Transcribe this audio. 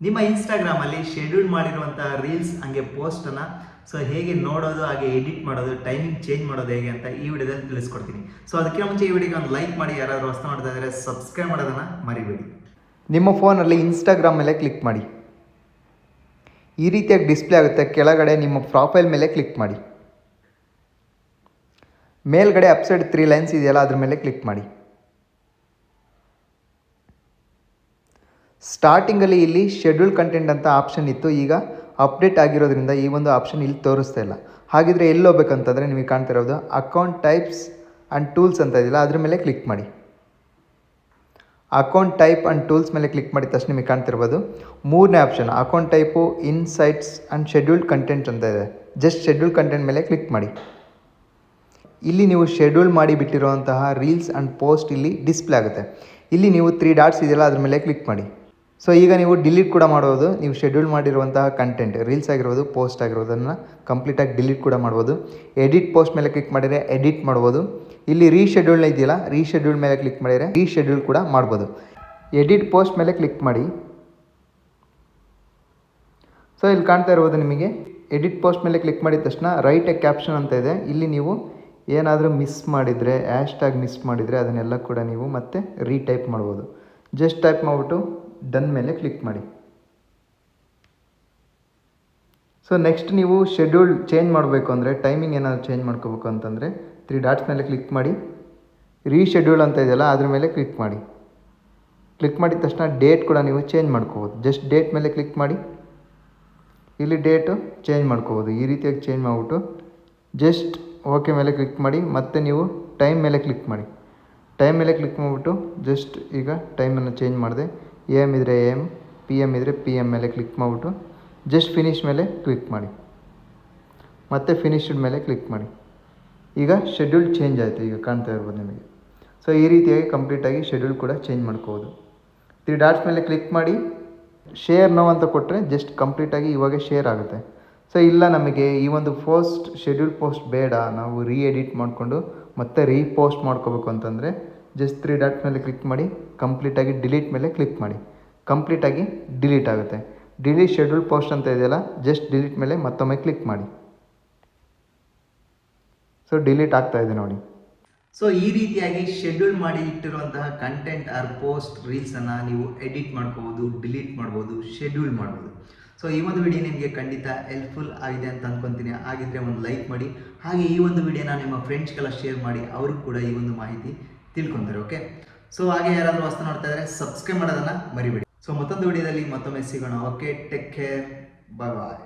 ನಿಮ್ಮ ಇನ್ಸ್ಟಾಗ್ರಾಮಲ್ಲಿ ಶೆಡ್ಯೂಲ್ ಮಾಡಿರುವಂತಹ ರೀಲ್ಸ್ ಹಂಗೆ ಪೋಸ್ಟನ್ನು ಸೊ ಹೇಗೆ ನೋಡೋದು ಹಾಗೆ ಎಡಿಟ್ ಮಾಡೋದು ಟೈಮಿಂಗ್ ಚೇಂಜ್ ಮಾಡೋದು ಹೇಗೆ ಅಂತ ಈ ವಿಡಿಯೋದಲ್ಲಿ ತಿಳಿಸ್ಕೊಡ್ತೀನಿ. ಸೊ ಅದಕ್ಕೆ ಮುಂಚೆ ಈ ವಿಡಿಯೋಗೆ ಒಂದು ಲೈಕ್ ಮಾಡಿ, ಯಾರಾದರೂ ಹೊಸ ಮಾಡ್ತಾ ಇದ್ದರೆ ಸಬ್ಸ್ಕ್ರೈಬ್ ಮಾಡೋದನ್ನು ಮರಿಬೇಡಿ. ನಿಮ್ಮ ಫೋನಲ್ಲಿ ಇನ್ಸ್ಟಾಗ್ರಾಮ್ ಮೇಲೆ ಕ್ಲಿಕ್ ಮಾಡಿ. ಈ ರೀತಿಯಾಗಿ ಡಿಸ್ಪ್ಲೇ ಆಗುತ್ತೆ. ಕೆಳಗಡೆ ನಿಮ್ಮ ಪ್ರೊಫೈಲ್ ಮೇಲೆ ಕ್ಲಿಕ್ ಮಾಡಿ. ಮೇಲ್ಗಡೆ ಅಪ್ಸೈಡ್ 3 ಲೈನ್ಸ್ ಇದೆಯಲ್ಲ, ಅದ್ರ ಮೇಲೆ ಕ್ಲಿಕ್ ಮಾಡಿ. ಸ್ಟಾರ್ಟಿಂಗಲ್ಲಿ ಇಲ್ಲಿ ಶೆಡ್ಯೂಲ್ ಕಂಟೆಂಟ್ ಅಂತ ಆಪ್ಷನ್ ಇತ್ತು. ಈಗ ಅಪ್ಡೇಟ್ ಆಗಿರೋದ್ರಿಂದ ಈ ಒಂದು ಆಪ್ಷನ್ ಇಲ್ಲಿ ತೋರಿಸ್ತಾ ಇಲ್ಲ. ಹಾಗಿದ್ರೆ ಎಲ್ಲಿ ಹೋಗ್ಬೇಕಂತಂದರೆ ನಿಮಗೆ ಕಾಣ್ತಾ ಇರೋದು ಅಕೌಂಟ್ ಟೈಪ್ಸ್ ಆ್ಯಂಡ್ ಟೂಲ್ಸ್ ಅಂತ ಇದೆಯಲ್ಲ, ಅದ್ರ ಮೇಲೆ ಕ್ಲಿಕ್ ಮಾಡಿ. ಅಕೌಂಟ್ ಟೈಪ್ ಆ್ಯಂಡ್ ಟೂಲ್ಸ್ ಮೇಲೆ ಕ್ಲಿಕ್ ಮಾಡಿದ ತಕ್ಷಣ ನಿಮಗೆ ಕಾಣ್ತಿರ್ಬೋದು ಮೂರನೇ option account type insights and scheduled content ಅಂತ ಇದೆ. ಜಸ್ಟ್ ಶೆಡ್ಯೂಲ್ ಕಂಟೆಂಟ್ ಮೇಲೆ ಕ್ಲಿಕ್ ಮಾಡಿ. ಇಲ್ಲಿ ನೀವು ಶೆಡ್ಯೂಲ್ ಮಾಡಿ ಬಿಟ್ಟಿರುವಂತಹ ರೀಲ್ಸ್ ಆ್ಯಂಡ್ ಪೋಸ್ಟ್ ಇಲ್ಲಿ ಡಿಸ್ಪ್ಲೇ ಆಗುತ್ತೆ. ಇಲ್ಲಿ ನೀವು 3 ಡಾಟ್ಸ್ ಇದೆಯಲ್ಲ, ಅದ್ರ ಮೇಲೆ ಕ್ಲಿಕ್ ಮಾಡಿ. ಸೊ ಈಗ ನೀವು ಡಿಲೀಟ್ ಕೂಡ ಮಾಡ್ಬೋದು. ನೀವು ಶೆಡ್ಯೂಲ್ ಮಾಡಿರುವಂತಹ ಕಂಟೆಂಟ್ ರೀಲ್ಸ್ ಆಗಿರ್ಬೋದು, ಪೋಸ್ಟ್ ಆಗಿರೋದನ್ನು ಕಂಪ್ಲೀಟಾಗಿ ಡಿಲೀಟ್ ಕೂಡ ಮಾಡ್ಬೋದು. ಎಡಿಟ್ ಪೋಸ್ಟ್ ಮೇಲೆ ಕ್ಲಿಕ್ ಮಾಡಿದರೆ ಎಡಿಟ್ ಮಾಡ್ಬೋದು. ಇಲ್ಲಿ ರೀಶೆಡ್ಯೂಲ್ನ ಇದೆಯಲ್ಲ, ರೀಶೆಡ್ಯೂಲ್ ಮೇಲೆ ಕ್ಲಿಕ್ ಮಾಡಿದರೆ ರೀಶೆಡ್ಯೂಲ್ ಕೂಡ ಮಾಡ್ಬೋದು. ಎಡಿಟ್ ಪೋಸ್ಟ್ ಮೇಲೆ ಕ್ಲಿಕ್ ಮಾಡಿ. ಸೊ ಇಲ್ಲಿ ಕಾಣ್ತಾ ಇರ್ಬೋದು ನಿಮಗೆ ಎಡಿಟ್ ಪೋಸ್ಟ್ ಮೇಲೆ ಕ್ಲಿಕ್ ಮಾಡಿದ ತಕ್ಷಣ ರೈಟ್ ಎ ಕ್ಯಾಪ್ಷನ್ ಅಂತ ಇದೆ. ಇಲ್ಲಿ ನೀವು ಏನಾದರೂ ಮಿಸ್ ಮಾಡಿದರೆ, ಹ್ಯಾಶ್ಟ್ಯಾಗ್ ಮಿಸ್ ಮಾಡಿದರೆ ಅದನ್ನೆಲ್ಲ ಕೂಡ ನೀವು ಮತ್ತೆ ರೀಟೈಪ್ ಮಾಡ್ಬೋದು. ಜಸ್ಟ್ ಟೈಪ್ ಮಾಡಿಬಿಟ್ಟು ಡನ್ ಮೇಲೆ ಕ್ಲಿಕ್ ಮಾಡಿ. ಸೊ ನೆಕ್ಸ್ಟ್ ನೀವು ಶೆಡ್ಯೂಲ್ ಚೇಂಜ್ ಮಾಡಬೇಕು ಅಂದರೆ, ಟೈಮಿಂಗ್ ಏನಾದರೂ ಚೇಂಜ್ ಮಾಡ್ಕೋಬೇಕು ಅಂತಂದರೆ 3 ಡಾಟ್ಸ್ ಮೇಲೆ ಕ್ಲಿಕ್ ಮಾಡಿ. ರೀಶೆಡ್ಯೂಲ್ ಅಂತ ಇದೆಯಲ್ಲ, ಅದ್ರ ಮೇಲೆ ಕ್ಲಿಕ್ ಮಾಡಿ. ಕ್ಲಿಕ್ ಮಾಡಿದ ತಕ್ಷಣ ಡೇಟ್ ಕೂಡ ನೀವು ಚೇಂಜ್ ಮಾಡ್ಕೋಬೋದು. ಜಸ್ಟ್ ಡೇಟ್ ಮೇಲೆ ಕ್ಲಿಕ್ ಮಾಡಿ. ಇಲ್ಲಿ ಡೇಟು ಚೇಂಜ್ ಮಾಡ್ಕೋಬೋದು. ಈ ರೀತಿಯಾಗಿ ಚೇಂಜ್ ಮಾಡಿಬಿಟ್ಟು ಜಸ್ಟ್ ಓಕೆ ಮೇಲೆ ಕ್ಲಿಕ್ ಮಾಡಿ. ಮತ್ತು ನೀವು ಟೈಮ್ ಮೇಲೆ ಕ್ಲಿಕ್ ಮಾಡಿ. ಟೈಮ್ ಮೇಲೆ ಕ್ಲಿಕ್ ಮಾಡಿಬಿಟ್ಟು ಜಸ್ಟ್ ಈಗ ಟೈಮನ್ನು ಚೇಂಜ್ ಮಾಡಿದೆ. AM ಇದ್ದರೆ AM, PM ಇದ್ದರೆ PM ಮೇಲೆ ಕ್ಲಿಕ್ ಮಾಡಿಬಿಟ್ಟು ಜಸ್ಟ್ ಫಿನಿಶ್ ಮೇಲೆ ಕ್ಲಿಕ್ ಮಾಡಿ. ಮತ್ತು ಫಿನಿಶ್ಡ್ ಮೇಲೆ ಕ್ಲಿಕ್ ಮಾಡಿ. ಈಗ ಶೆಡ್ಯೂಲ್ ಚೇಂಜ್ ಆಯಿತು, ಈಗ ಕಾಣ್ತಾ ಇರ್ಬೋದು ನಿಮಗೆ. ಸೊ ಈ ರೀತಿಯಾಗಿ ಕಂಪ್ಲೀಟಾಗಿ ಶೆಡ್ಯೂಲ್ ಕೂಡ ಚೇಂಜ್ ಮಾಡ್ಕೋಬೋದು. 3 ಡಾಟ್ಸ್ ಮೇಲೆ ಕ್ಲಿಕ್ ಮಾಡಿ ಶೇರ್ ನೋ ಅಂತ ಕೊಟ್ಟರೆ ಜಸ್ಟ್ ಕಂಪ್ಲೀಟಾಗಿ ಇವಾಗ ಶೇರ್ ಆಗುತ್ತೆ. ಸೊ ಇಲ್ಲ ನಮಗೆ ಈ ಒಂದು ಶೆಡ್ಯೂಲ್ ಪೋಸ್ಟ್ ಬೇಡ, ನಾವು ಎಡಿಟ್ ಮಾಡಿಕೊಂಡು ಮತ್ತೆ ರೀಪೋಸ್ಟ್ ಮಾಡ್ಕೋಬೇಕು ಅಂತಂದರೆ ಜಸ್ಟ್ 3 ಡಾಟ್ಸ್ ಮೇಲೆ ಕ್ಲಿಕ್ ಮಾಡಿ. ಕಂಪ್ಲೀಟಾಗಿ ಡಿಲೀಟ್ ಮೇಲೆ ಕ್ಲಿಕ್ ಮಾಡಿ. ಕಂಪ್ಲೀಟಾಗಿ ಡಿಲೀಟ್ ಆಗುತ್ತೆ. ಡಿಲೀಟ್ ಶೆಡ್ಯೂಲ್ ಪೋಸ್ಟ್ ಅಂತ ಇದೆಯಲ್ಲ, ಜಸ್ಟ್ ಡಿಲೀಟ್ ಮೇಲೆ ಮತ್ತೊಮ್ಮೆ ಕ್ಲಿಕ್ ಮಾಡಿ. ಸೊ ಡಿಲೀಟ್ ಆಗ್ತಾ ಇದೆ ನೋಡಿ. ಸೊ ಈ ರೀತಿಯಾಗಿ ಶೆಡ್ಯೂಲ್ ಮಾಡಿ ಇಟ್ಟಿರುವಂತಹ ಕಂಟೆಂಟ್ ಆರ್ ಪೋಸ್ಟ್ ರೀಲ್ಸನ್ನು ನೀವು ಎಡಿಟ್ ಮಾಡ್ಕೋಬೋದು, ಡಿಲೀಟ್ ಮಾಡ್ಬೋದು, ಶೆಡ್ಯೂಲ್ ಮಾಡ್ಬೋದು. ಸೊ ಈ ಒಂದು ವಿಡಿಯೋ ನಿಮಗೆ ಖಂಡಿತ ಹೆಲ್ಪ್ಫುಲ್ ಆಗಿದೆ ಅಂತ ಅಂದ್ಕೊತೀನಿ. ಹಾಗಿದ್ರೆ ಒಂದು ಲೈಕ್ ಮಾಡಿ. ಹಾಗೆ ಈ ಒಂದು ವಿಡಿಯೋನ ನಿಮ್ಮ ಫ್ರೆಂಡ್ಸ್ಗೆಲ್ಲ ಶೇರ್ ಮಾಡಿ, ಅವರು ಕೂಡ ಈ ಒಂದು ಮಾಹಿತಿ ತಿಳ್ಕೊತಾರೆ. ಓಕೆ, ಸೊ ಹಾಗೆ ಯಾರಾದರೂ ಹೊಸ ನೋಡ್ತಾ ಇದ್ದರೆ ಸಬ್ಸ್ಕ್ರೈಬ್ ಮಾಡೋದನ್ನು ಮರಿಬೇಡಿ. ಸೊ ಮತ್ತೊಂದು ವಿಡಿಯೋದಲ್ಲಿ ಮತ್ತೊಮ್ಮೆ ಸಿಗೋಣ. ಓಕೆ, ಟೇಕ್ ಕೇರ್, ಬಾಯ್ ಬಾಯ್.